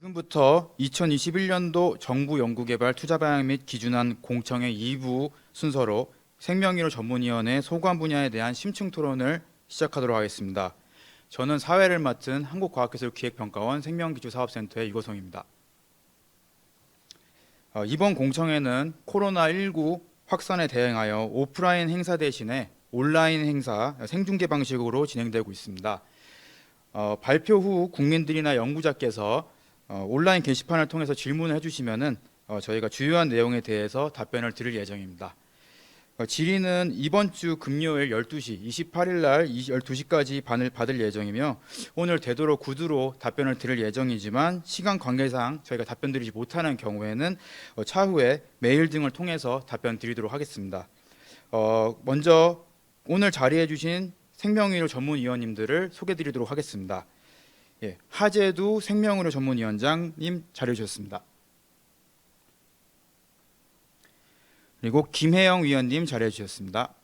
지금부터 2021년도 정부 연구개발 투자 방향 및 기준안 공청회 2부 순서로 생명의료 전문위원회 소관 분야에 대한 심층 토론을 시작하도록 하겠습니다. 저는 사회를 맡은 한국과학기술기획평가원 생명기초사업센터의 유거성입니다. 이번 공청회는 코로나19 확산에 대응하여 오프라인 행사 대신에 온라인 행사 생중계 방식으로 진행되고 있습니다. 발표 후 국민들이나 연구자께서 온라인 게시판을 통해서 질문을 해주시면은 저희가 주요한 내용에 대해서 답변을 드릴 예정입니다. 질의는 이번 주 금요일 12시, 28일 날 12시까지 받을 예정이며 오늘 되도록 구두로 답변을 드릴 예정이지만 시간 관계상 저희가 답변 드리지 못하는 경우에는 차후에 메일 등을 통해서 답변 드리도록 하겠습니다. 먼저 오늘 자리해 주신 생명의료 전문위원님들을 소개해 드리도록 하겠습니다. 하재두 생명의료 전문위원장님 자리해 주셨습니다. 그리고 김혜영 위원님 자리해 주셨습니다.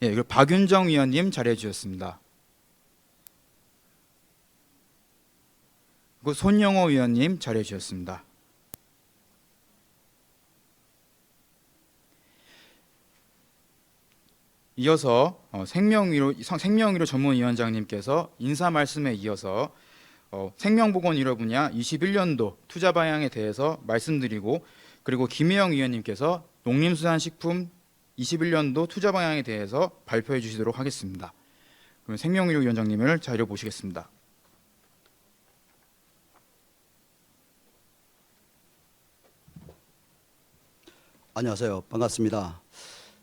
그리고 박윤정 위원님 자리해 주셨습니다. 그리고 손영호 위원님 자리해 주셨습니다. 이어서 생명의료 전문위원장님께서 인사 말씀에 이어서 생명보건의료 분야 21년도 투자 방향에 대해서 말씀드리고, 그리고 김혜영 위원님께서 농림수산식품 21년도 투자 방향에 대해서 발표해 주시도록 하겠습니다. 그럼 생명의료 위원장님을 자리로 모시겠습니다. 안녕하세요. 반갑습니다.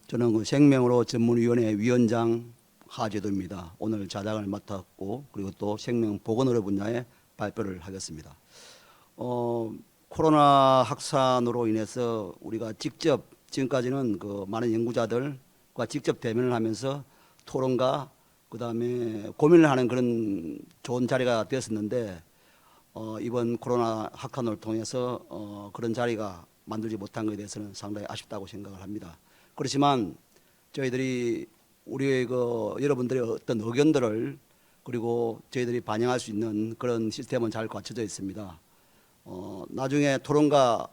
저는 생명의료 전문위원회 위원장 하재두입니다. 오늘 자장을 맡았고 그리고 또 생명보건의료 분야에 발표를 하겠습니다. 코로나 확산으로 인해서 우리가 직접 지금까지는 많은 연구자들과 직접 대면을 하면서 토론과 그다음에 고민을 하는 그런 좋은 자리가 되었었는데 이번 코로나 확산을 통해서 그런 자리가 만들지 못한 것에 대해서는 상당히 아쉽다고 생각을 합니다. 그렇지만 저희들이 우리의 여러분들의 어떤 의견들을 그리고 저희들이 반영할 수 있는 그런 시스템은 잘 갖춰져 있습니다. 나중에 토론과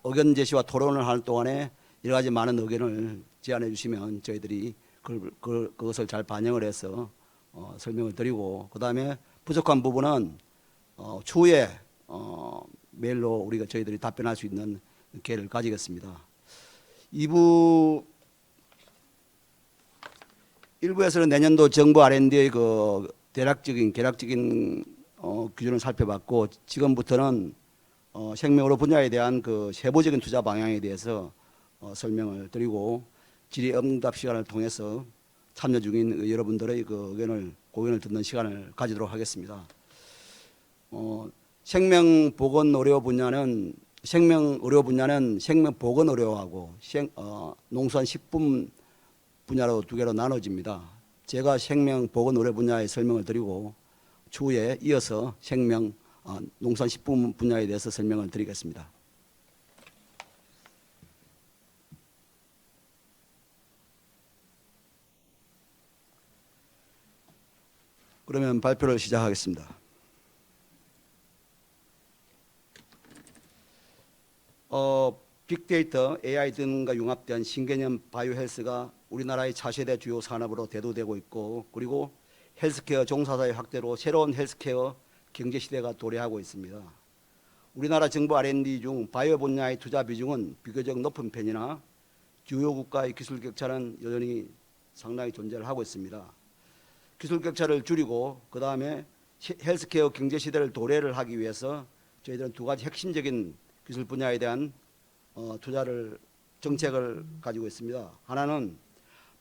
의견 제시와 토론을 하는 동안에 여러 가지 많은 의견을 제안해 주시면 저희들이 그것을 잘 반영을 해서 설명을 드리고, 그 다음에 부족한 부분은 추후에 메일로 우리가 저희들이 답변할 수 있는 기회를 가지겠습니다. 1부에서는 내년도 정부 R&D의 대략적인 기준을 살펴봤고, 지금부터는 생명의료 분야에 대한 세부적인 투자 방향에 대해서 설명을 드리고, 질의응답 시간을 통해서 참여 중인 여러분들의 고견을 듣는 시간을 가지도록 하겠습니다. 생명보건의료 분야는 생명보건의료하고 농수산식품 분야로 두 개로 나눠집니다. 제가 생명보건의료 분야의 설명을 드리고 추후에 이어서 농수산식품 분야에 대해서 설명을 드리겠습니다. 그러면 발표를 시작하겠습니다. 빅데이터, AI 등과 융합된 신개념 바이오 헬스가 우리나라의 차세대 주요 산업으로 대두되고 있고, 그리고 헬스케어 종사자의 확대로 새로운 헬스케어 경제 시대가 도래하고 있습니다. 우리나라 정부 R&D 중 바이오 분야의 투자 비중은 비교적 높은 편이나 주요 국가의 기술 격차는 여전히 상당히 존재를 하고 있습니다. 기술 격차를 줄이고 그 다음에 헬스케어 경제 시대를 도래를 하기 위해서 저희들은 두 가지 핵심적인 기술 분야에 대한 정책을 가지고 있습니다. 하나는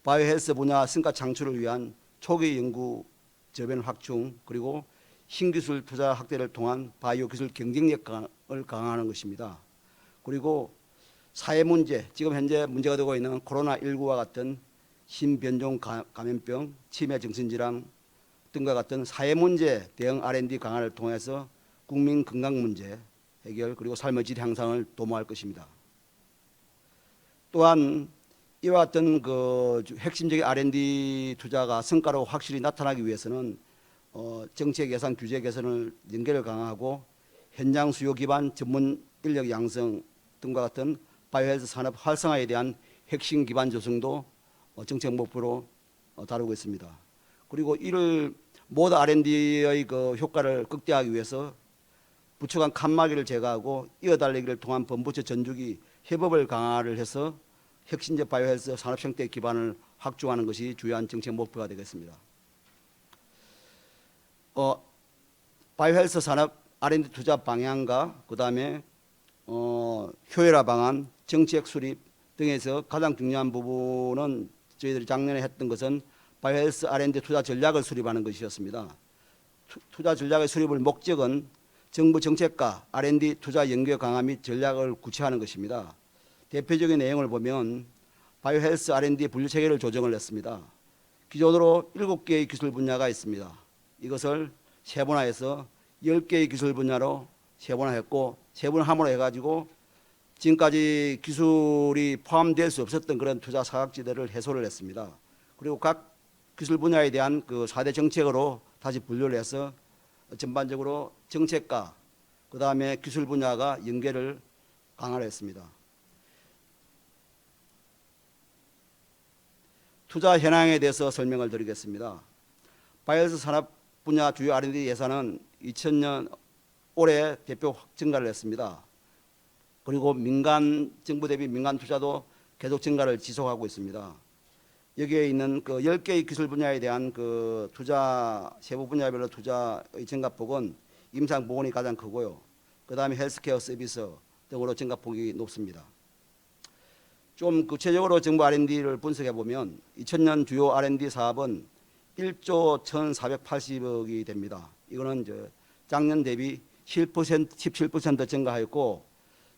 바이오 헬스 분야 성과 창출을 위한 초기 연구 저변 확충, 그리고 신기술 투자 확대를 통한 바이오 기술 경쟁력을 강화하는 것입니다. 그리고 사회 문제, 지금 현재 문제가 되고 있는 코로나19와 같은 신변종 감염병, 치매 정신질환 등과 같은 사회 문제 대응 R&D 강화를 통해서 국민 건강 문제 해결, 그리고 삶의 질 향상을 도모할 것입니다. 또한 이와 같은 핵심적인 R&D 투자가 성과로 확실히 나타나기 위해서는 정책 예산 규제 개선을 연계를 강화하고 현장 수요 기반 전문 인력 양성 등과 같은 바이오헬스 산업 활성화에 대한 핵심 기반 조성도 정책 목표로 다루고 있습니다. 그리고 이를 모두 R&D의 그 효과를 극대화하기 위해서 부처 간 칸막이를 제거하고 이어달리기를 통한 본부처 전주기 협업을 강화를 해서 혁신적 바이오헬스 산업 생태 기반을 확충하는 것이 주요한 정책 목표가 되겠습니다. 바이오헬스 산업 R&D 투자 방향과 그다음에 효율화 방안, 정책 수립 등에서 가장 중요한 부분은 저희들이 작년에 했던 것은 바이오헬스 R&D 투자 전략을 수립하는 것이었습니다. 투자 전략의 수립을 목적은 정부 정책과 R&D 투자 연계 강화 및 전략을 구체화하는 것입니다. 대표적인 내용을 보면 바이오헬스 R&D 분류 체계를 조정을 했습니다. 기존으로 7개의 기술 분야가 있습니다. 이것을 세분화해서 10개의 기술 분야로 세분화했고 세분화함으로 해가지고 지금까지 기술이 포함될 수 없었던 그런 투자 사각지대를 해소를 했습니다. 그리고 각 기술 분야에 대한 그 4대 정책으로 다시 분류를 해서 전반적으로 정책과 그다음에 기술 분야가 연계를 강화를 했습니다. 투자 현황에 대해서 설명을 드리겠습니다. 바이오헬스 산업 분야 주요 R&D 예산은 2000년 올해 대표 증가를 했습니다. 그리고 민간 정부 대비 민간 투자도 계속 증가를 지속하고 있습니다. 여기에 있는 그 10개의 기술 분야에 대한 그 투자 세부 분야별로 투자의 증가폭은 임상 보건이 가장 크고요. 그다음에 헬스케어 서비스 등으로 증가폭이 높습니다. 좀 구체적으로 정부 R&D를 분석해 보면 2000년 주요 R&D 사업은 1조 1,480억이 됩니다. 이거는 작년 대비 17% 증가하였고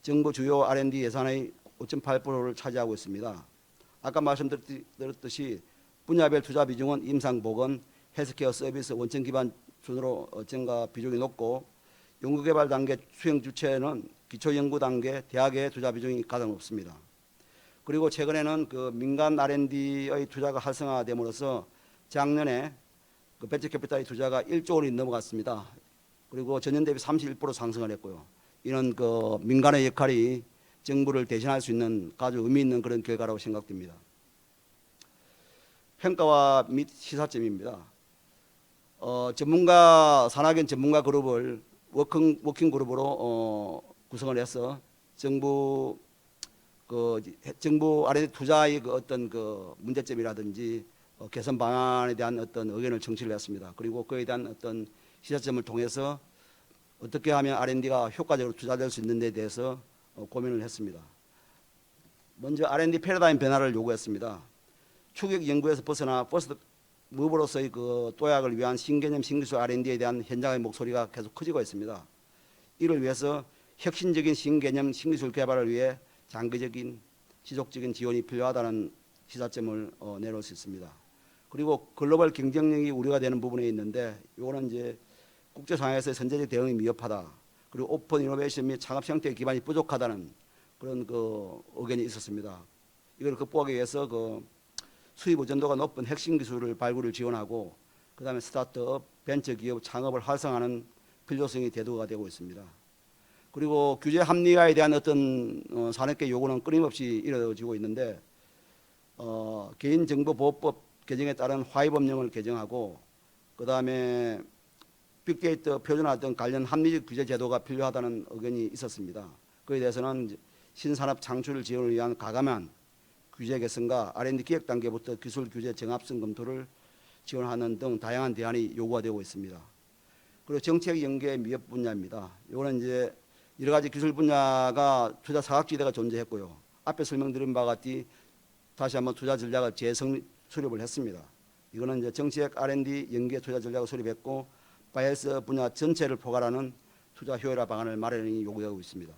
정부 주요 R&D 예산의 5.8%를 차지하고 있습니다. 아까 말씀드렸듯이 분야별 투자 비중은 임상보건, 헬스케어 서비스, 원천 기반 순으로 증가 비중이 높고 연구개발 단계 수행 주체는 기초연구 단계, 대학의 투자 비중이 가장 높습니다. 그리고 최근에는 그 민간 R&D의 투자가 활성화됨으로써 작년에 그 벤처 캐피탈의 투자가 1조 원이 넘어갔습니다. 그리고 전년 대비 31% 상승을 했고요. 이는 그 민간의 역할이 정부를 대신할 수 있는 아주 의미 있는 그런 결과라고 생각됩니다. 평가와 및 시사점입니다. 산학연 전문가 그룹을 워킹 그룹으로 구성을 해서 정부 R&D 투자의 그 어떤 그 문제점이라든지 개선 방안에 대한 어떤 의견을 청취를 했습니다. 그리고 그에 대한 어떤 시사점을 통해서 어떻게 하면 R&D가 효과적으로 투자될 수 있는 데 대해서 고민을 했습니다. 먼저 R&D 패러다임 변화를 요구했습니다. 추격 연구에서 벗어나 퍼스트 무브로서의 그 도약을 위한 신개념 신기술 R&D에 대한 현장의 목소리가 계속 커지고 있습니다. 이를 위해서 혁신적인 신개념 신기술 개발을 위해 장기적인 지속적인 지원이 필요하다는 시사점을 내놓을 수 있습니다. 그리고 글로벌 경쟁력이 우려가 되는 부분에 있는데 이거는 이제 국제 상황에서 선제적 대응이 미흡하다. 그리고 오픈 이노베이션 및 창업 형태 기반이 부족하다는 그런 그 의견이 있었습니다. 이걸 극복하기 위해서 그 수입 의존도가 높은 핵심 기술을 발굴을 지원하고 그다음에 스타트업, 벤처 기업 창업을 활성화하는 필요성이 대두가 되고 있습니다. 그리고 규제 합리화에 대한 어떤 산업계 요구는 끊임없이 이루어지고 있는데 개인정보보호법 개정에 따른 화해 법령을 개정하고 그다음에 빅데이터 표준화 등 관련 합리적 규제 제도가 필요하다는 의견이 있었습니다. 그에 대해서는 신산업 창출을 지원을 위한 과감한 규제 개선과 R&D 기획 단계부터 기술 규제 정합성 검토를 지원하는 등 다양한 대안이 요구가 되고 있습니다. 그리고 정책 연계 미흡 분야입니다. 이거는 이제 여러 가지 기술 분야가 투자 사각지대가 존재했고요. 앞에 설명드린 바와 같이 다시 한번 투자 전략을 재수립을 했습니다. 이거는 이제 정책 R&D 연계 투자 전략을 수립했고 바이오헬스 분야 전체를 포괄하는 투자 효율화 방안을 마련이 요구되고 있습니다.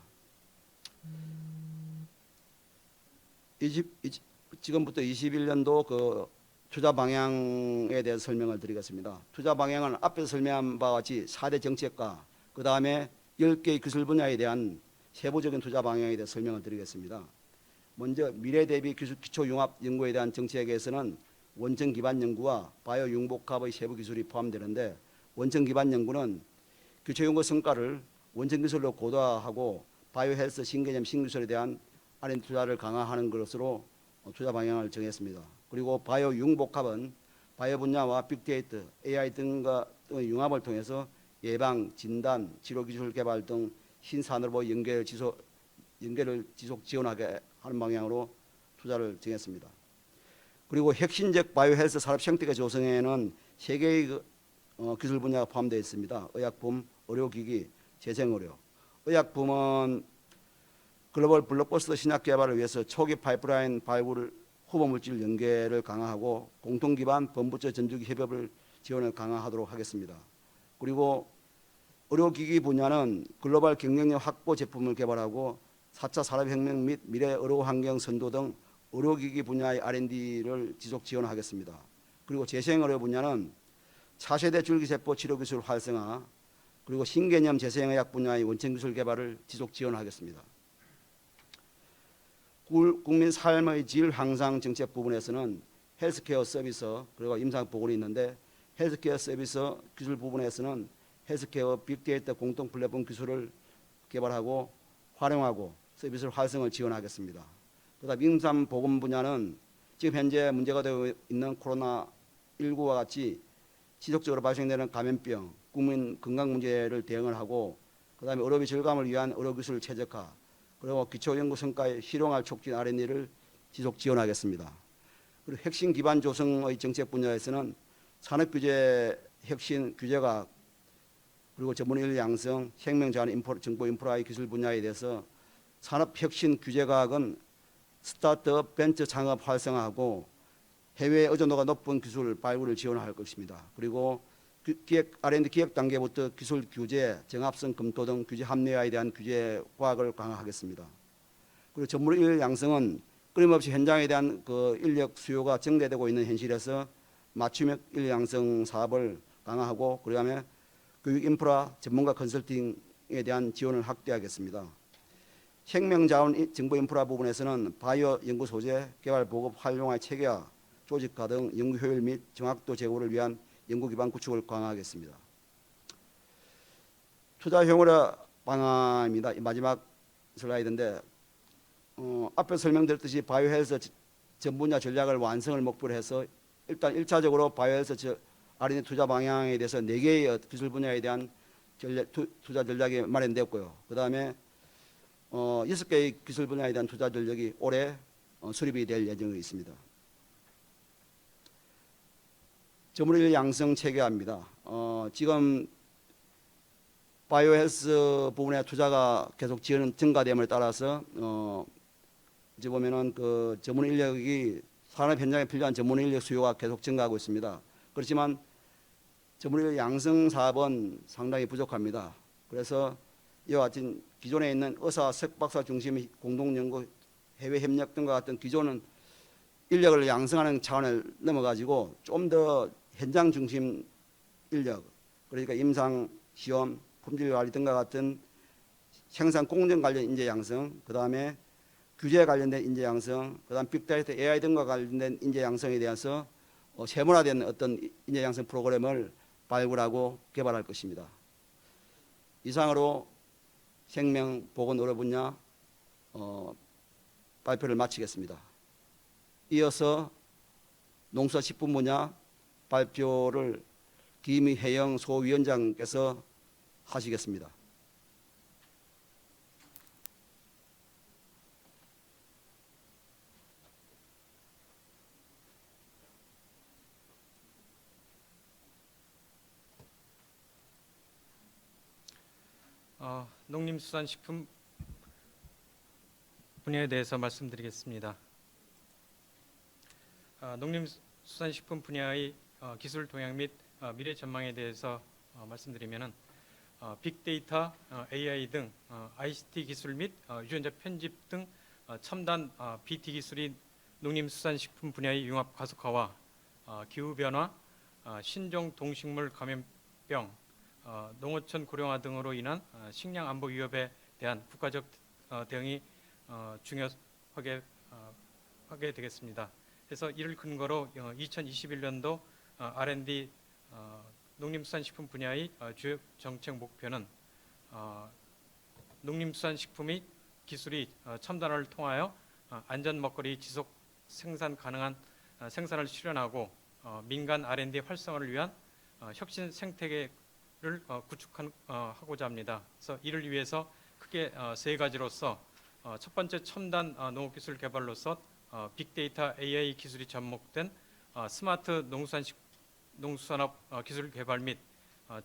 지금부터 21년도 그 투자 방향에 대해서 설명을 드리겠습니다. 투자 방향은 앞에서 설명한 바와 같이 4대 정책과 그 다음에 10개의 기술 분야에 대한 세부적인 투자 방향에 대해서 설명을 드리겠습니다. 먼저 미래 대비 기초 융합 연구에 대한 정책에서는 원천 기반 연구와 바이오 융복합의 세부 기술이 포함되는데 원천 기반 연구는 기초 연구 성과를 원천 기술로 고도화하고 바이오 헬스 신개념 신기술에 대한 R&D 투자를 강화하는 것으로 투자 방향을 정했습니다. 그리고 바이오 융복합은 바이오 분야와 빅데이터, AI 등의 융합을 통해서 예방, 진단, 치료 기술 개발 등 신산업의 연계를 지속 지원하게 하는 방향으로 투자를 정했습니다. 그리고 핵심적 바이오 헬스 산업 생태계 조성에는 세 개의 기술 분야가 포함되어 있습니다. 의약품, 의료기기, 재생의료. 의약품은 글로벌 블록버스터 신약 개발을 위해서 초기 파이프라인 바이오를 후보 물질 연계를 강화하고 공통 기반 범부처 전주기 협업을 지원을 강화하도록 하겠습니다. 그리고 의료기기 분야는 글로벌 경쟁력 확보 제품을 개발하고 4차 산업혁명 및 미래 의료환경 선도 등 의료기기 분야의 R&D를 지속 지원하겠습니다. 그리고 재생의료 분야는 차세대 줄기세포 치료 기술 활성화 그리고 신개념 재생의학 분야의 원천 기술 개발을 지속 지원하겠습니다. 국민 삶의 질 향상 정책 부분에서는 헬스케어 서비스 그리고 임상 보건이 있는데 헬스케어 서비스 기술 부분에서는 헬스케어 빅데이터 공동 플랫폼 기술을 개발하고 활용하고 서비스 활성을 지원하겠습니다. 그다음 임상 보건 분야는 지금 현재 문제가 되고 있는 코로나19와 같이 지속적으로 발생되는 감염병, 국민 건강 문제를 대응을 하고 그다음에 의료비 절감을 위한 의료기술 최적화 그리고 기초연구 성과의 실용화 촉진 R&D를 지속 지원하겠습니다. 그리고 핵심 기반 조성의 정책 분야에서는 산업규제 혁신 규제학 그리고 전문인력 양성, 생명자원 정보 인프라의 기술 분야에 대해서 산업혁신 규제과학은 스타트업 벤처 창업 활성화하고 해외 의존도가 높은 기술 발굴을 지원할 것입니다. 그리고 기획 R&D 기획 단계부터 기술 규제, 정합성 검토 등 규제 합리화에 대한 규제 과학을 강화하겠습니다. 그리고 전문 인력 양성은 끊임없이 현장에 대한 그 인력 수요가 증대되고 있는 현실에서 맞춤형 인력 양성 사업을 강화하고 그다음에 교육 인프라 전문가 컨설팅에 대한 지원을 확대하겠습니다. 생명자원 정보 인프라 부분에서는 바이오 연구 소재, 개발 보급 활용화의 체계화, 조직화 등 연구 효율 및 정확도 제고를 위한 연구 기반 구축을 강화하겠습니다. 투자 효율화 방안입니다. 마지막 슬라이드인데 앞에 설명드렸듯이 바이오 헬스 전 분야 전략을 완성을 목표로 해서 일단 1차적으로 바이오 헬스 R&D 투자 방향에 대해서 4개의 기술 분야에 대한 투자 전략이 마련되었고요. 그다음에 6개의 기술 분야에 대한 투자 전략이 올해 수립이 될 예정에 있습니다. 전문인력 양성 체계화입니다. 지금 바이오 헬스 부분의 투자가 계속 증가됨을 따라서 이제 보면은 그 전문 인력이 산업 현장에 필요한 전문 인력 수요가 계속 증가하고 있습니다. 그렇지만 전문 인력 양성 사업은 상당히 부족합니다. 그래서 이와 같은 기존에 있는 의사, 석박사 중심의 공동 연구, 해외 협력 등과 같은 기존은 인력을 양성하는 차원을 넘어가지고 좀 더 현장 중심 인력, 그러니까 임상 시험, 품질 관리 등과 같은 생산 공정 관련 인재 양성, 그 다음에 규제 관련된 인재 양성, 그 다음 빅데이터 AI 등과 관련된 인재 양성에 대해서 세분화된 어떤 인재 양성 프로그램을 발굴하고 개발할 것입니다. 이상으로 생명, 보건, 의료 분야 발표를 마치겠습니다. 이어서 농수산식품 분야 발표를 김혜영 소위원장께서 하시겠습니다. 농림수산식품 분야에 대해서 말씀드리겠습니다. 농림수산식품 분야의 기술 동향 및 미래 전망에 대해서 말씀드리면은 빅데이터, AI 등 ICT 기술 및 유전자 편집 등 첨단 BT 기술이 농림수산식품 분야의 융합 가속화와 기후 변화, 신종 동식물 감염병, 농어촌 고령화 등으로 인한 식량 안보 위협에 대한 국가적 대응이 중요하게 하게 되겠습니다. 그래서 이를 근거로 2021년도 R&D 농림수산식품 분야의 주요 정책 목표는 농림수산식품의 기술이 첨단화를 통하여 안전 먹거리 지속 생산 가능한 생산을 실현하고 민간 R&D 활성화를 위한 혁신 생태계를 구축하고자 합니다. 그래서 이를 위해서 크게 세 가지로서 첫 번째 첨단 농업기술 개발로서 빅데이터 AI 기술이 접목된 스마트 농수산업 기술 개발 및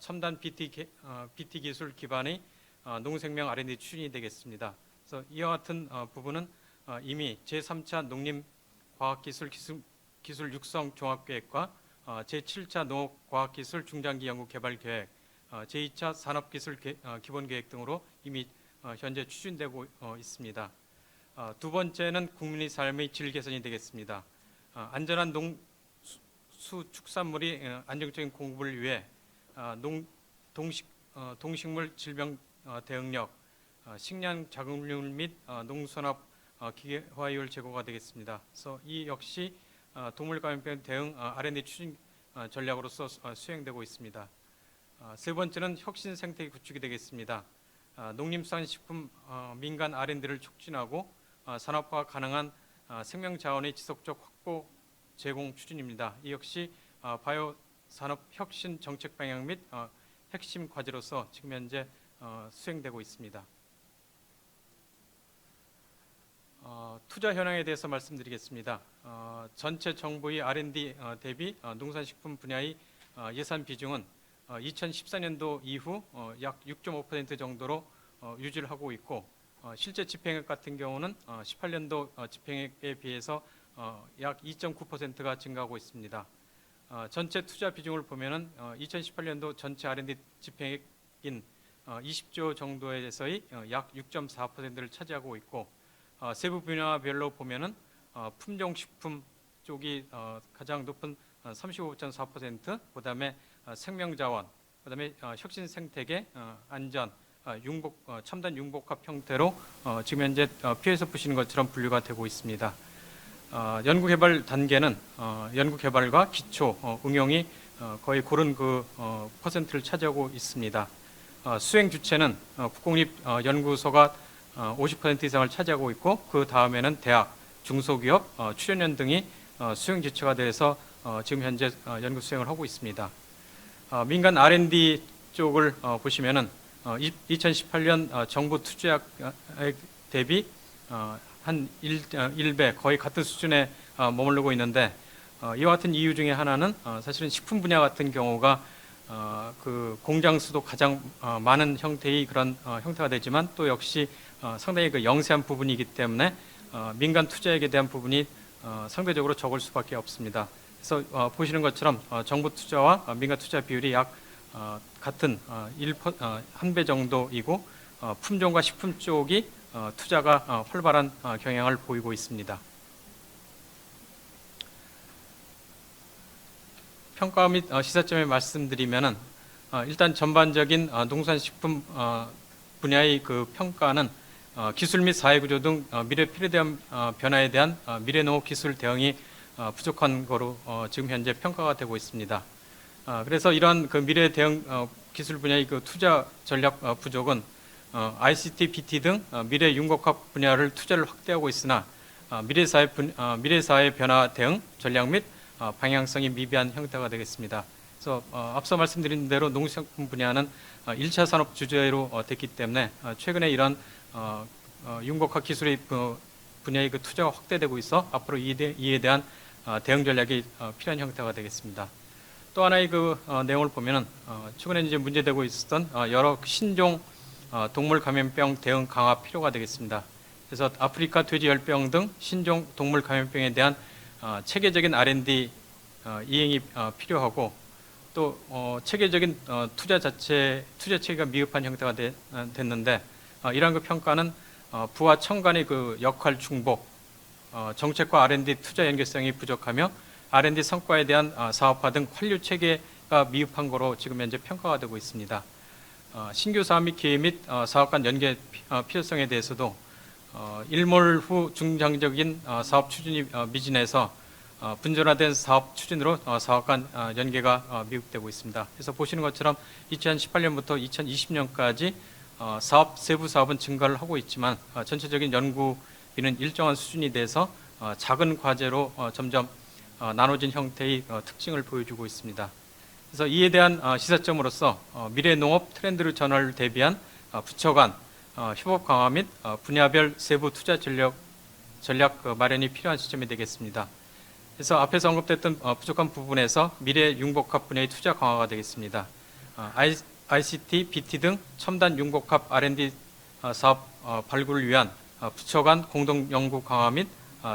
첨단 BT 기술 기반의 농생명 R&D 추진이 되겠습니다. 그래서 이와 같은 부분은 이미 제3차 농림과학기술 기술 육성 종합계획과 제7차 농업과학기술 중장기 연구 개발 계획, 제2차 산업기술 기본계획 등으로 이미 현재 추진되고 있습니다. 두 번째는 국민의 삶의 질 개선이 되겠습니다. 안전한 농수축산물이 안정적인 공급을 위해 동식물 질병 대응력, 식량 작업률 및 농산업 기계화율 제고가 되겠습니다. 그래서 이 역시 동물 감염병 대응 R&D 추진 전략으로서 수행되고 있습니다. 세 번째는 혁신 생태계 구축이 되겠습니다. 농림수산식품 민간 R&D를 촉진하고 산업화 가능한 생명 자원의 지속적 확보 제공 추진입니다. 이 역시 바이오 산업 혁신 정책 방향 및 핵심 과제로서 지금 현재 수행되고 있습니다. 투자 현황에 대해서 말씀드리겠습니다. 전체 정부의 R&D 대비 농산식품 분야의 예산 비중은 2014년도 이후 약 6.5% 정도로 유지를 하고 있고 실제 집행액 같은 경우는 18년도 집행액에 비해서 약 2.9%가 증가하고 있습니다. 전체 투자 비중을 보면은 2018년도 전체 R&D 집행액인 20조 정도에서의 약 6.4%를 차지하고 있고 세부 분야별로 보면은 품종식품 쪽이 가장 높은 35.4%, 그다음에 생명자원, 그다음에 혁신 생태계, 안전, 첨단 융복합 형태로 지금 현재 피해서 보시는 것처럼 분류가 되고 있습니다. 연구개발 단계는 연구개발과 기초, 응용이 거의 고른 퍼센트를 차지하고 있습니다. 수행 주체는 국공립연구소가 50% 이상을 차지하고 있고 그 다음에는 대학, 중소기업, 출연연 등이 수행 주체가 돼서 지금 현재 연구 수행을 하고 있습니다. 민간 R&D 쪽을 보시면은 2018년 정부 투자액 대비 한 1배 거의 같은 수준에 머무르고 있는데 이와 같은 이유 중에 하나는 사실은 식품 분야 같은 경우가 그 공장 수도 가장 많은 형태의 그런 형태가 되지만 또 역시 상당히 그 영세한 부분이기 때문에 민간 투자액에 대한 부분이 상대적으로 적을 수밖에 없습니다. 그래서 보시는 것처럼 정부 투자와 민간 투자 비율이 약 같은 1배 정도이고 품종과 식품 쪽이 투자가 활발한 경향을 보이고 있습니다. 평가 및 시사점에 말씀드리면은 일단 전반적인 농산식품 분야의 그 평가는 기술 및 사회구조 등 미래 필요한 변화에 대한 미래농업 기술 대응이 부족한 거로 지금 현재 평가가 되고 있습니다. 그래서 이러한 그 미래 대응 기술 분야의 그 투자 전략 부족은 ICT, BT 등 미래 융복합 분야를 투자를 확대하고 있으나 미래사회 변화 대응 전략 및 방향성이 미비한 형태가 되겠습니다. 그래서 앞서 말씀드린 대로 농식품 분야는 1차 산업 주제로 됐기 때문에 최근에 이런 융복합 기술의 분야의 그 투자가 확대되고 있어 앞으로 이에 대한 대응 전략이 필요한 형태가 되겠습니다. 또 하나의 그 내용을 보면은 최근에 이제 문제되고 있었던 여러 신종 동물 감염병 대응 강화 필요가 되겠습니다. 그래서 아프리카 돼지열병 등 신종 동물 감염병에 대한 체계적인 R&D 이행이 필요하고 또 체계적인 투자 체계가 미흡한 형태가 됐는데 이러한 그 평가는 부와 청 간의 그 역할 중복, 정책과 R&D 투자 연계성이 부족하며 R&D 성과에 대한 사업화 등 관료 체계가 미흡한 거로 지금 현재 평가가 되고 있습니다. 신규 사업 및 기획 및 사업 간 연계 필요성에 대해서도 일몰 후 중장기적인 사업 추진이 미진해서 분전화된 사업 추진으로 사업 간 연계가 미흡되고 있습니다. 그래서 보시는 것처럼 2018년부터 2020년까지 세부 사업은 증가를 하고 있지만 전체적인 연구비는 일정한 수준이 돼서 작은 과제로 점점 나눠진 형태의 특징을 보여주고 있습니다. 그래서 이에 대한 시사점으로서 미래 농업 트렌드 전환을 대비한 부처 간 협업 강화 및 분야별 세부 투자 전략 마련이 필요한 시점이 되겠습니다. 그래서 앞에서 언급됐던 부족한 부분에서 미래 융복합 분야의 투자 강화가 되겠습니다. ICT, BT 등 첨단 융복합 R&D 사업 발굴을 위한 부처 간 공동 연구 강화 및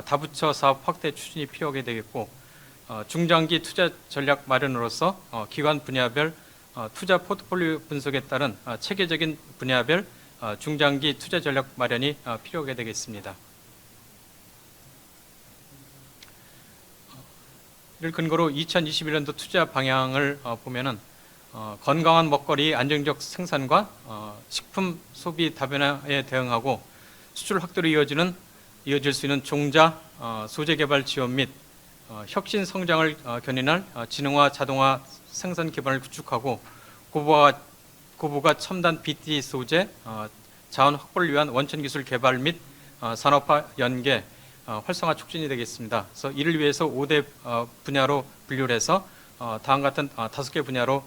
다부처 사업 확대 추진이 필요하게 되겠고, 중장기 투자 전략 마련으로서 기관 분야별 투자 포트폴리오 분석에 따른 체계적인 분야별 중장기 투자 전략 마련이 필요하게 되겠습니다. 이를 근거로 2021년도 투자 방향을 보면은 건강한 먹거리 안정적 생산과 식품 소비 다변화에 대응하고 수출 확대로 이어질 수 있는 종자 소재 개발 지원 및 혁신 성장을 견인할 지능화 자동화 생산 기반을 구축하고 고부가 첨단 BT 소재 자원 확보를 위한 원천 기술 개발 및 산업화 연계 활성화 촉진이 되겠습니다. 그래서 이를 위해서 5대 분야로 분류를 해서 다음 같은 5개 분야로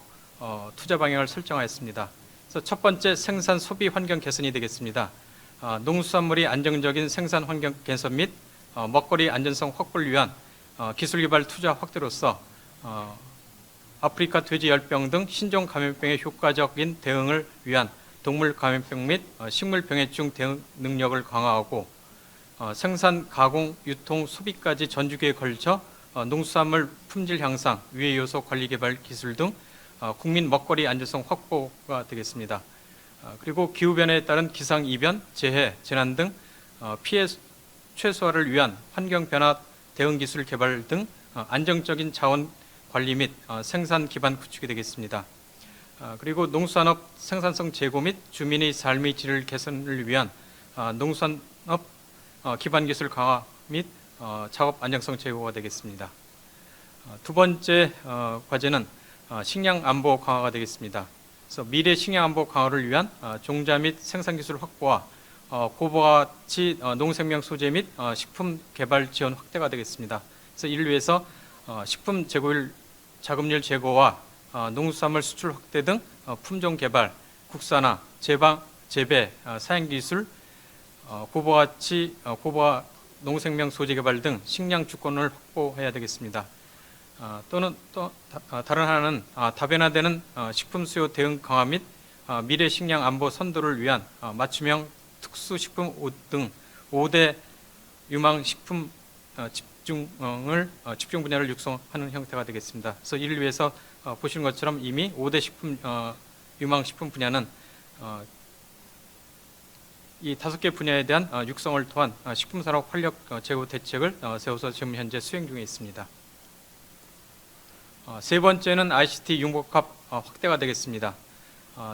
투자 방향을 설정하였습니다. 그래서 첫 번째 생산 소비 환경 개선이 되겠습니다. 농수산물이 안정적인 생산 환경 개선 및 먹거리 안전성 확보를 위한 기술 개발 투자 확대로서 아프리카 돼지 열병 등 신종 감염병의 효과적인 대응을 위한 동물 감염병 및 식물 병해충 대응 능력을 강화하고 생산, 가공, 유통, 소비까지 전주기에 걸쳐 농수산물 품질 향상, 유해 요소 관리 개발 기술 등 국민 먹거리 안전성 확보가 되겠습니다. 그리고 기후변화에 따른 기상이변, 재해, 재난 등 피해 최소화를 위한 환경변화 대응 기술 개발 등 안정적인 자원 관리 및 생산 기반 구축이 되겠습니다. 그리고 농수산업 생산성 제고 및 주민의 삶의 질을 개선을 위한 농수산업 기반 기술 강화 및 작업 안정성 제고가 되겠습니다. 두 번째 과제는 식량 안보 강화가 되겠습니다. 그래서 미래 식량 안보 강화를 위한 종자 및 생산 기술 확보와 고부가치 농생명 소재 및 식품 개발 지원 확대가 되겠습니다. 그래서 이를 위해서 식품 재고율 자금률 제고와 농수산물 수출 확대 등 품종 개발, 국산화, 재배, 사양 기술, 고부가 농생명 소재 개발 등 식량 주권을 확보해야 되겠습니다. 또는 다른 하나는 다변화되는 식품 수요 대응 강화 및 미래 식량 안보 선도를 위한 맞춤형 특수식품 등 5대 유망 식품 집중 분야를 육성하는 형태가 되겠습니다. 그래서 이를 위해서 보시는 것처럼 이미 5대 유망 식품 분야는 이 5개 분야에 대한 육성을 통한 식품산업 활력 제고 대책을 세워서 지금 현재 수행 중에 있습니다. 세 번째는 ICT 융복합 확대가 되겠습니다.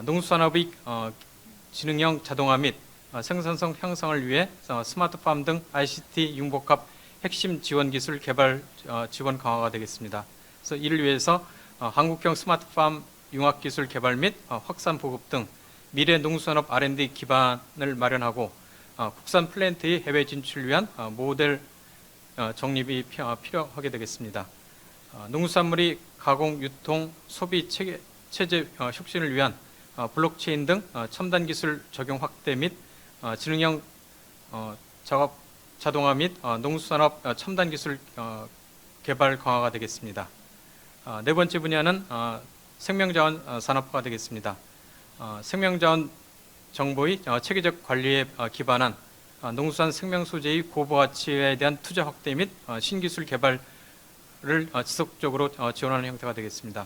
농수산업의 지능형 자동화 및 생산성 향상을 위해 스마트팜 등 ICT 융복합 핵심 지원 기술 개발 지원 강화가 되겠습니다. 그래서 이를 위해서 한국형 스마트팜 융합 기술 개발 및 확산 보급 등 미래 농수산업 R&D 기반을 마련하고 국산 플랜트의 해외 진출을 위한 모델 정립이 필요하게 되겠습니다. 농수산물이 가공, 유통, 소비 체제 혁신을 위한 블록체인 등 첨단 기술 적용 확대 및 지능형 작업 자동화 및 농수산업 첨단 기술 개발 강화가 되겠습니다. 네 번째 분야는 생명자원 산업화가 되겠습니다. 생명자원 정보의 체계적 관리에 기반한 농수산 생명 소재의 고부가치에 대한 투자 확대 및 신기술 개발을 지속적으로 지원하는 형태가 되겠습니다.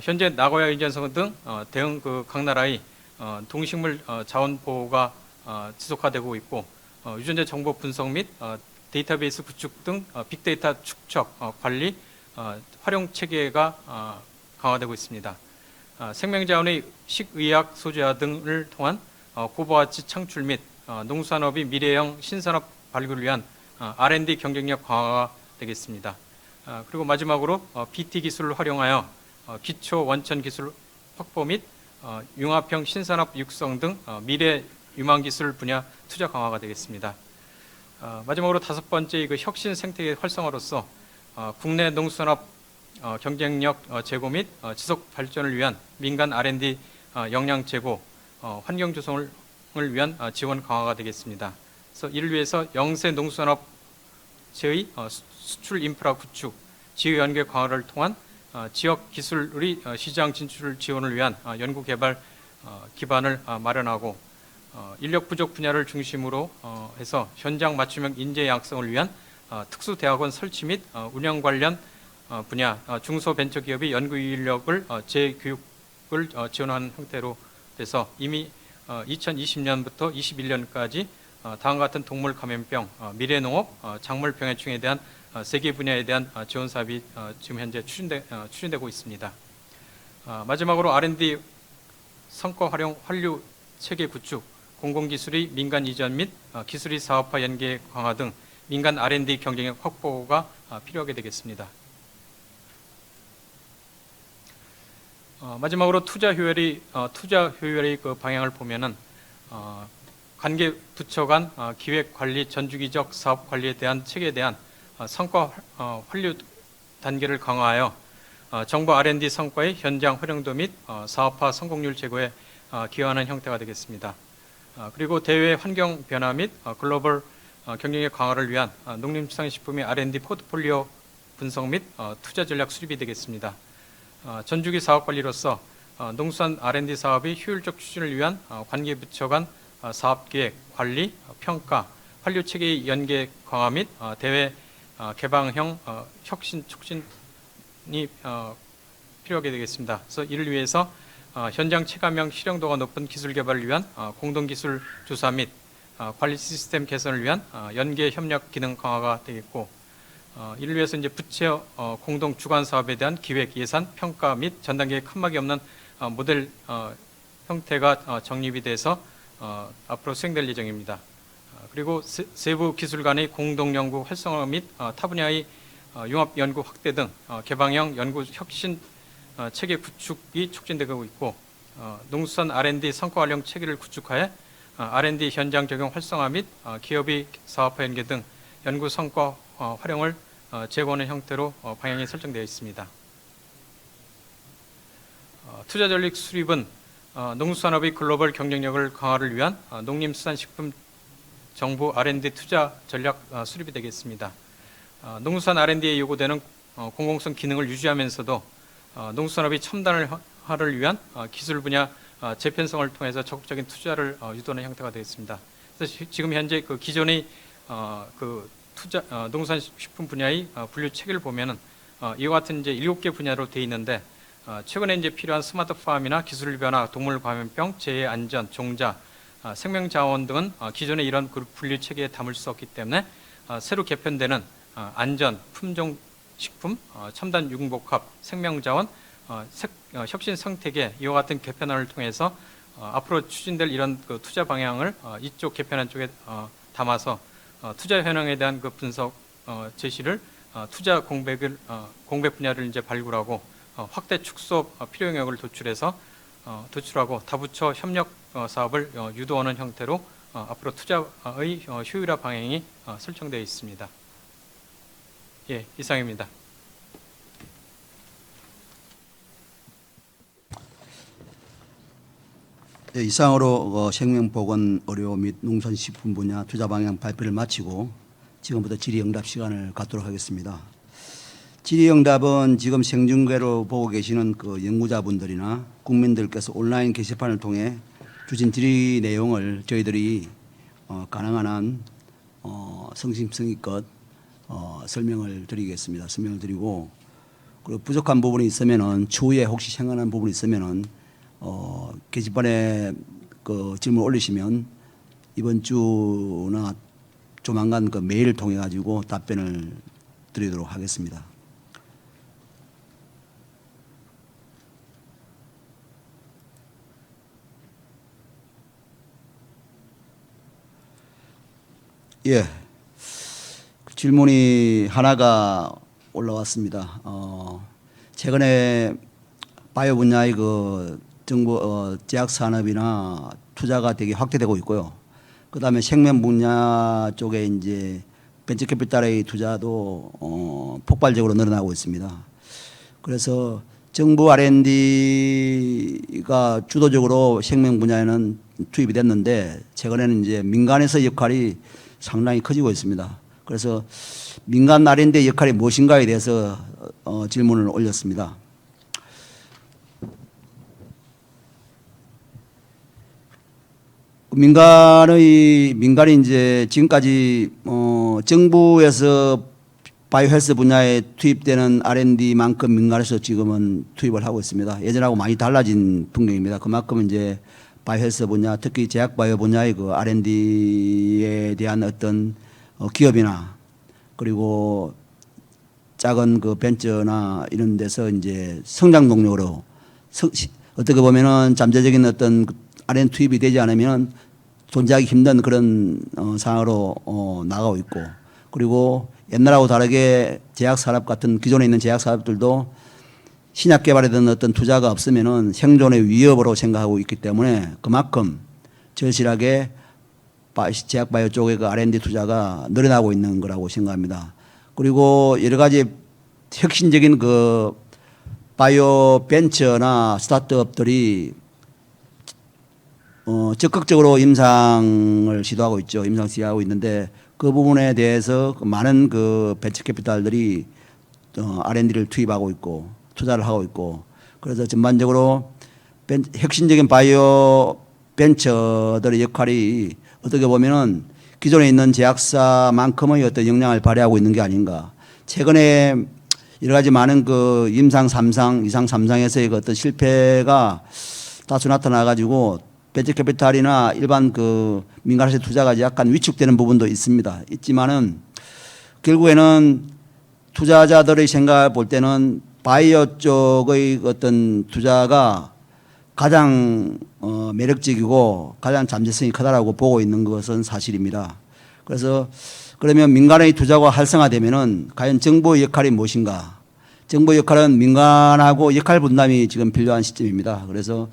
현재 나고야 의전성 등 대응 각 나라의 동식물 자원 보호가 지속화되고 있고 유전자 정보 분석 및 데이터베이스 구축 등 빅데이터 축적, 관리, 활용 체계가 강화되고 있습니다. 생명자원의 식의학 소재화 등을 통한 고부가치 창출 및 농수산업의 미래형 신산업 발굴을 위한 R&D 경쟁력 강화가 되겠습니다. 그리고 마지막으로 BT 기술을 활용하여 기초 원천 기술 확보 및 융합형 신산업 육성 등 미래 유망 기술 분야 투자 강화가 되겠습니다. 마지막으로 다섯 번째 그 혁신 생태계 활성화로서 국내 농수산업 경쟁력 제고 및 지속 발전을 위한 민간 R&D 역량 제고, 환경 조성을 위한 지원 강화가 되겠습니다. 그래서 이를 위해서 영세 농수산업체의 수출 인프라 구축, 지역 연계 강화를 통한 지역 기술의 시장 진출 지원을 위한 연구 개발 기반을 마련하고, 인력 부족 분야를 중심으로 해서 현장 맞춤형 인재 양성을 위한 특수대학원 설치 및 운영 관련 분야 중소벤처기업의 연구 인력을 재교육을 지원하는 형태로 돼서 이미 2020년부터 21년까지 다음과 같은 동물 감염병, 미래농업, 작물 병해충에 대한 세 개 분야에 대한 지원 사업이 지금 현재 추진되고 있습니다. 마지막으로 R&D 성과 활용 환류 체계 구축, 공공기술의 민간 이전 및 기술의 사업화 연계 강화 등 민간 R&D 경쟁력 확보가 필요하게 되겠습니다. 마지막으로 투자 효율의 그 방향을 보면은 관계 부처 간 기획 관리, 전주기적 사업 관리에 대한 체계에 대한 성과 환류 단계를 강화하여 정부 R&D 성과의 현장 활용도 및 사업화 성공률 제고에 기여하는 형태가 되겠습니다. 그리고 대외 환경 변화 및 글로벌 경쟁력 강화를 위한 농림축산식품의 R&D 포트폴리오 분석 및 투자 전략 수립이 되겠습니다. 전주기 사업관리로서 농수산 R&D 사업의 효율적 추진을 위한 관계부처 간 사업계획, 관리, 평가, 환류체계의 연계 강화 및 대외 개방형 혁신 촉진이 필요하게 되겠습니다. 그래서 이를 위해서 현장 체감형 실용도가 높은 기술 개발을 위한 공동기술 조사 및 관리 시스템 개선을 위한 연계 협력 기능 강화가 되겠고, 이를 위해서 이제 부처 공동 주관 사업에 대한 기획, 예산, 평가 및 전 단계에 칸막이 없는 모델 형태가 정립이 돼서 앞으로 수행될 예정입니다. 그리고 세부 기술 간의 공동 연구 활성화 및 타 분야의 융합 연구 확대 등 개방형 연구 혁신 체계 구축이 촉진되고 있고, 농수산 R&D 성과 활용 체계를 구축하여 R&D 현장 적용 활성화 및 기업의 사업화 연계 등 연구 성과 활용을 제고하는 형태로 방향이 설정되어 있습니다. 투자 전략 수립은 농수산업의 글로벌 경쟁력을 강화를 위한 농림수산식품 정부 R&D 투자 전략 수립이 되겠습니다. 농수산 R&D에 요구되는 공공성 기능을 유지하면서도 농수산업의 첨단화를 위한 기술 분야 재편성을 통해서 적극적인 투자를 유도하는 형태가 되겠습니다. 그래서 지금 현재 그 기존의 그 투자 농산식품 분야의 분류 체계를 보면은 이와 같은 이제 7개 분야로 되어 있는데, 최근에 이제 필요한 스마트팜이나 기술 변화, 동물 감염병, 재해 안전, 종자, 생명 자원 등은 기존의 이런 그 분류 체계에 담을 수 없기 때문에 새로 개편되는 안전, 품종, 식품, 첨단 융복합, 생명 자원, 혁신 생태계 이와 같은 개편안을 통해서 앞으로 추진될 이런 그 투자 방향을 이쪽 개편안 쪽에 담아서 투자 현황에 대한 그 분석 제시를 투자 공백 분야를 이제 발굴하고 확대 축소 필요 영역을 도출하고 다부처 협력 사업을 유도하는 형태로 앞으로 투자의 효율화 방향이 설정되어 있습니다. 예, 이상입니다. 네, 이상으로 생명보건 의료 및 농산식품 분야 투자 방향 발표를 마치고 지금부터 질의응답 시간을 갖도록 하겠습니다. 질의응답은 지금 생중계로 보고 계시는 그 연구자분들이나 국민들께서 온라인 게시판을 통해 주신 질의 내용을 저희들이 가능한 한 성심성의껏 설명을 드리겠습니다. 설명을 드리고, 그리고 부족한 부분이 있으면은 추후에 혹시 생각난 부분이 있으면은 게시판에 그 질문 올리시면 이번 주나 조만간 그 메일을 통해 가지고 답변을 드리도록 하겠습니다. 예. 질문이 하나가 올라왔습니다. 최근에 바이오 분야의 그 정부 제약 산업이나 투자가 되게 확대되고 있고요. 그다음에 생명 분야 쪽에 이제 벤처 캐피탈의 투자도 폭발적으로 늘어나고 있습니다. 그래서 정부 R&D가 주도적으로 생명 분야에는 투입이 됐는데 최근에는 이제 민간에서 역할이 상당히 커지고 있습니다. 그래서 민간 R&D 역할이 무엇인가에 대해서 질문을 올렸습니다. 민간이 이제 지금까지 정부에서 바이오 헬스 분야에 투입되는 R&D만큼 민간에서 지금은 투입을 하고 있습니다. 예전하고 많이 달라진 풍경입니다. 그만큼 이제 바이오 헬스 분야, 특히 제약 바이오 분야의 그 R&D에 대한 어떤 기업이나 그리고 작은 그 벤처나 이런 데서 이제 성장 동력으로 어떻게 보면은 잠재적인 어떤 R&D 투입이 되지 않으면 존재하기 힘든 그런 상황으로 나가고 있고, 그리고 옛날하고 다르게 제약 산업 같은 기존에 있는 제약 산업들도 신약 개발에 대한 어떤 투자가 없으면은 생존의 위협으로 생각하고 있기 때문에 그만큼 절실하게 제약 바이오 쪽의 그 R&D 투자가 늘어나고 있는 거라고 생각합니다. 그리고 여러 가지 혁신적인 그 바이오 벤처나 스타트업들이 적극적으로 임상을 시도하고 있죠. 임상 시도하고 있는데 그 부분에 대해서 많은 그 벤처 캐피탈들이 R&D를 투입하고 있고 투자를 하고 있고, 그래서 전반적으로 혁신적인 바이오 벤처들의 역할이 어떻게 보면은 기존에 있는 제약사만큼의 어떤 영향을 발휘하고 있는 게 아닌가. 최근에 여러 가지 많은 그 임상 3상, 이상 3상에서의 그 어떤 실패가 다수 나타나 가지고 벤처 캐피탈이나 일반 그 민간에서 투자가 약간 위축되는 부분도 있지만은 결국에는 투자자들의 생각을 볼 때는 바이오 쪽의 어떤 투자가 가장 매력적이고 가장 잠재성이 크다라고 보고 있는 것은 사실입니다. 그래서 그러면 민간의 투자가 활성화되면은 과연 정부의 역할이 무엇인가? 정부의 역할은 민간하고 역할 분담이 지금 필요한 시점입니다. 그래서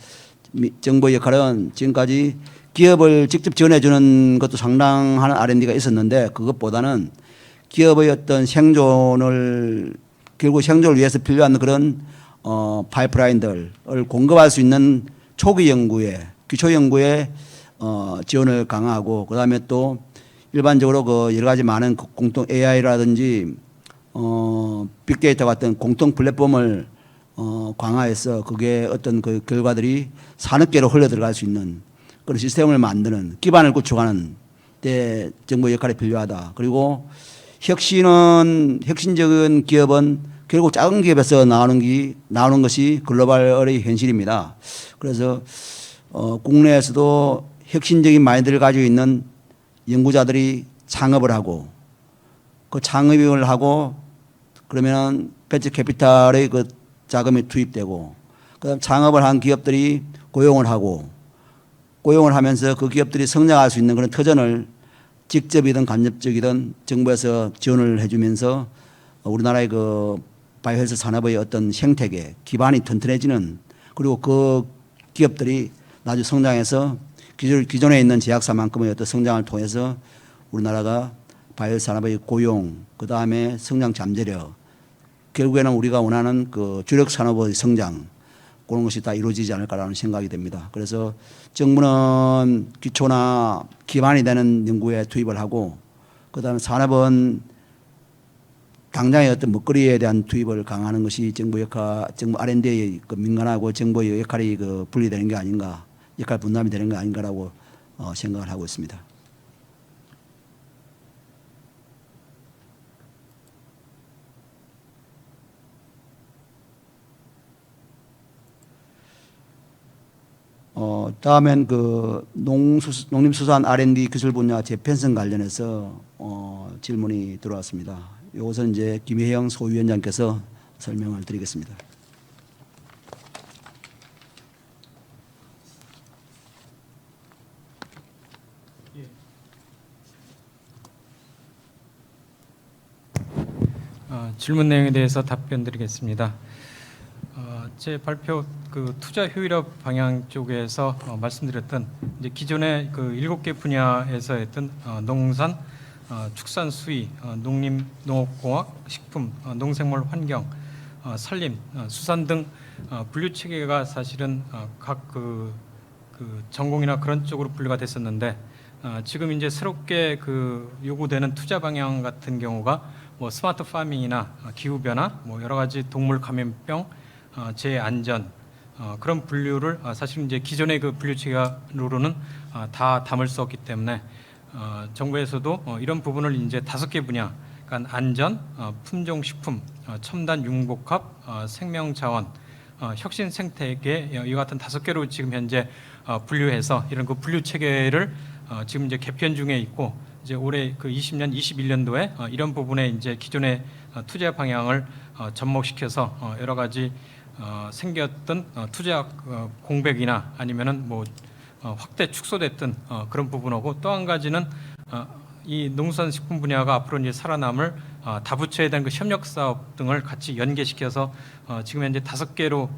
정부의 역할은 지금까지 기업을 직접 지원해 주는 것도 상당한 R&D가 있었는데 그것보다는 기업의 어떤 생존을 결국 생존을 위해서 필요한 그런 파이프라인들을 공급할 수 있는 초기 연구에 기초 연구에 지원을 강화하고, 그다음에 또 일반적으로 그 여러 가지 많은 공통 AI라든지 빅데이터 같은 공통 플랫폼을 강화해서 그게 어떤 그 결과들이 산업계로 흘러 들어갈 수 있는 그런 시스템을 만드는 기반을 구축하는 데 정부의 역할이 필요하다. 그리고 혁신적인 기업은 결국 작은 기업에서 나오는 것이 글로벌의 현실입니다. 그래서 국내에서도 혁신적인 마인드를 가지고 있는 연구자들이 창업을 하고 그 창업을 하고 그러면 벤처 캐피탈의 그 자금이 투입되고 그다음 창업을 한 기업들이 고용을 하면서 그 기업들이 성장할 수 있는 그런 터전을 직접이든 간접적이든 정부에서 지원을 해주면서 우리나라의 그 바이오헬스 산업의 어떤 생태계 기반이 튼튼해지는, 그리고 그 기업들이 나중에 성장해서 기존에 있는 제약사만큼의 어떤 성장을 통해서 우리나라가 바이오헬스 산업의 고용, 그 다음에 성장 잠재력, 결국에는 우리가 원하는 그 주력 산업의 성장, 그런 것이 다 이루어지지 않을까라는 생각이 됩니다. 그래서 정부는 기초나 기반이 되는 연구에 투입을 하고, 그 다음에 산업은 당장의 어떤 먹거리에 대한 투입을 강화하는 것이 정부 R&D의 그 민간하고 정부의 역할이 그 분리되는 게 아닌가, 역할 분담이 되는 게 아닌가라고 생각을 하고 있습니다. 다음엔 그 농림수산 R&D 기술 분야 재편성 관련해서 질문이 들어왔습니다. 이것은 이제 김혜영 소위원장께서 설명을 드리겠습니다. 질문 내용에 대해서 답변드리겠습니다. 제 발표 그 투자 효율화 방향 쪽에서 말씀드렸던 이제 기존의 그 7개 분야에서 했던 농산, 축산 수의, 농림, 농업공학, 식품, 농생물 환경, 산림, 수산 등 분류 체계가 사실은 각 그 전공이나 그런 쪽으로 분류가 됐었는데 지금 이제 새롭게 그 요구되는 투자 방향 같은 경우가 뭐 스마트 파밍이나 기후 변화, 뭐 여러 가지 동물 감염병, 재안전 그런 분류를 사실 이제 기존의 그 분류 체계로는 다 담을 수 없기 때문에 정부에서도 이런 부분을 이제 5개 분야, 그러니까 안전, 품종 식품, 첨단 융복합, 생명자원, 혁신 생태계 이 같은 5개로 지금 현재 분류해서 이런 그 분류 체계를 지금 이제 개편 중에 있고 이제 올해 그 20년, 21년도에 이런 부분에 이제 기존의 투자 방향을 접목시켜서 여러 가지 생겼던 투자 공백이나 아니면은 뭐 확대 축소됐던 그런 부분하고 또 한 가지는 이 농수산식품 분야가 앞으로 이제 살아남을 다부처에 대한 그 협력 사업 등을 같이 연계시켜서 지금 현재 5개로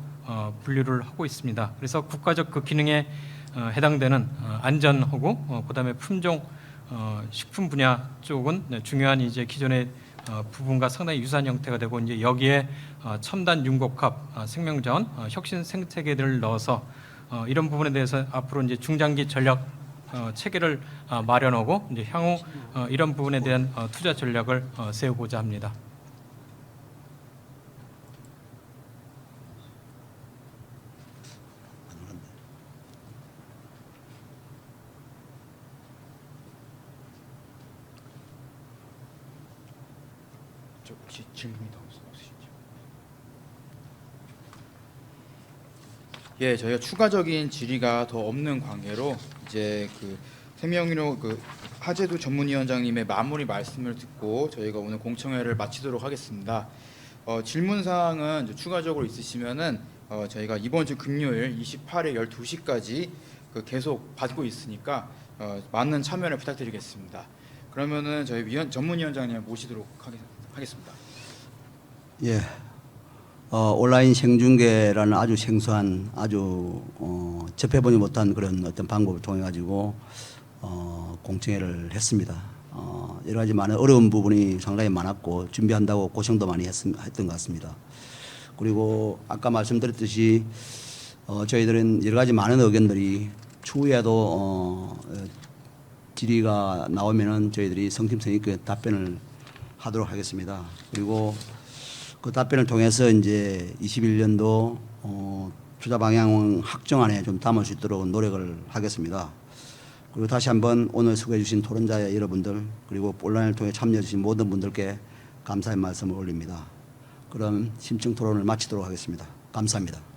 분류를 하고 있습니다. 그래서 국가적 그 기능에 해당되는 안전하고 그다음에 품종 식품 분야 쪽은 중요한 이제 기존의 부분과 상당히 유사한 형태가 되고 이제 여기에 첨단 융복합, 생명자원, 혁신 생태계들을 넣어서 이런 부분에 대해서 앞으로 이제 중장기 전략 체계를 마련하고 이제 향후 이런 부분에 대한 투자 전략을 세우고자 합니다. 저 혹시 질문이 더 없으시죠? 예, 저희가 추가적인 질의가 더 없는 관계로 이제 그 생명의료 그 하재도 전문위원장님의 마무리 말씀을 듣고 저희가 오늘 공청회를 마치도록 하겠습니다. 질문 사항은 추가적으로 있으시면은 저희가 이번 주 금요일 28일 12시까지 그 계속 받고 있으니까 많은 참여를 부탁드리겠습니다. 그러면은 저희 전문위원장님 모시도록 하겠습니다. 예. 온라인 생중계라는 아주 생소한 아주 접해보지 못한 그런 어떤 방법을 통해 가지고 공청회를 했습니다. 여러 가지 많은 어려운 부분이 상당히 많았고 준비한다고 고생도 많이 했던 것 같습니다. 그리고 아까 말씀드렸듯이 저희들은 여러 가지 많은 의견들이 추후에도 질의가 나오면은 저희들이 성심성 있게 답변을 하도록 하겠습니다. 그리고 그 답변을 통해서 이제 21년도 투자 방향 확정안에 좀 담을 수 있도록 노력을 하겠습니다. 그리고 다시 한번 오늘 수고해 주신 토론자 여러분들 그리고 온라인을 통해 참여해 주신 모든 분들께 감사의 말씀을 올립니다. 그럼 심층 토론을 마치도록 하겠습니다. 감사합니다.